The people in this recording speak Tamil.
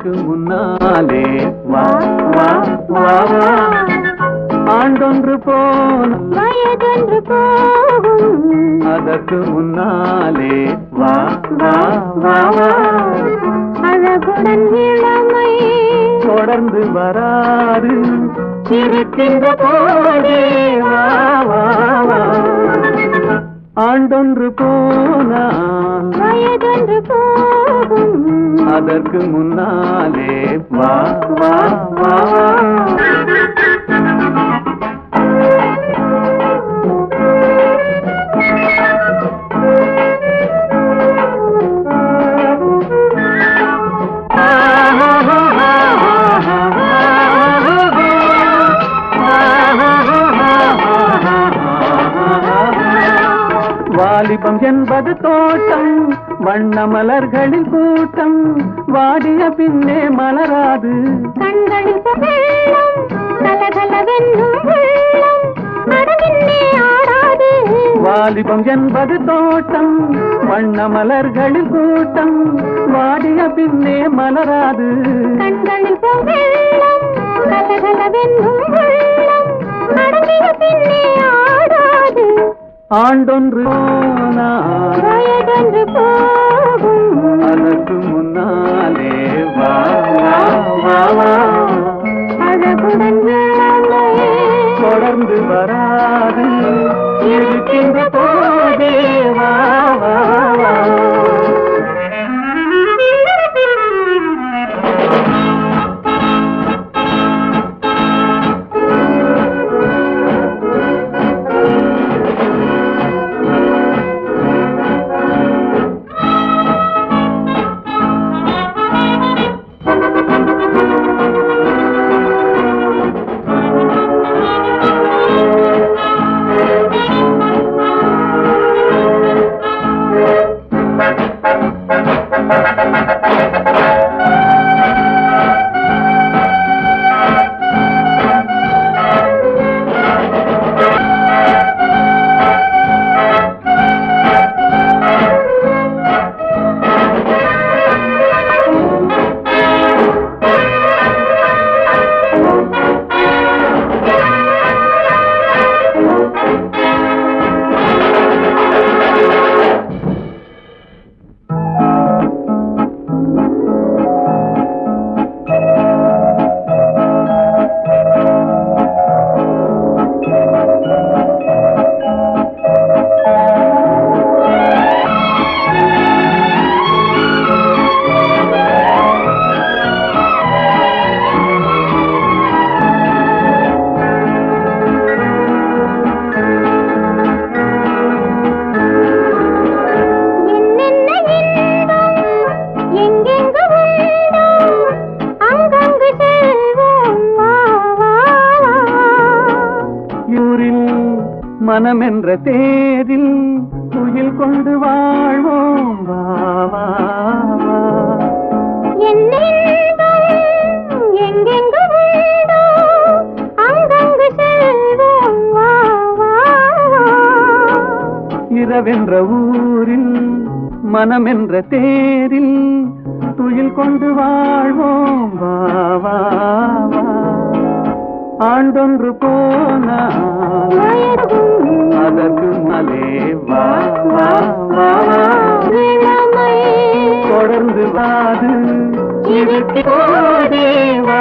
அதற்கு முன்னாலே வா வா வா வா ஆண்டொன்று போன வயதொன்று போகும் அதற்கு முன்னாலே வா வா வா வா அழகுடன் இளமை தொடர்ந்து வராது இருக்கின்ற போதே வா வா வா ஆண்டொன்று போனால் வயதொன்று போகும் அதற்கு முன்னாலே வா வா வா வாலிபம் என்பது தோட்டம் வண்ண மலர்களின் கூட்டம் வாடிய பின்னே மலராது கண்களில் வெள்ளம் கலகலவென்னும் வெள்ளம் அடவின்னே ஆடாது வாலிபம் என்பது தோட்டம் வண்ண மலர்களின் கூட்டம் வாடிய பின்னே மலராது கண்களில் வெள்ளம் கலகலவென்னும் வெள்ளம் அடவிய பின்னே ஆடாது ஆண்டொன்று போனால் வயதொன்று போகும் அதற்கு முன்னாலே வா வா வா வா அழகுடன் இளமை தொடர்ந்து வராது இருக்கின்ற போதே வா வா வா மனம் என்ற தேரில் துயில் கொண்டு வாழ்வோம் வா வா வா எங்கெங்கு உண்டோ அங்கங்கு செல்வோம் வா வா வா இரவென்ற ஊரில் மனம் என்ற தேரில் துயில் கொண்டு வாழ்வோம் வா வா வா ஆண்டொன்று போனால் அதற்கு மலே வா வா வா இளமை தொடர்ந்து வாது இருக்கோதே வா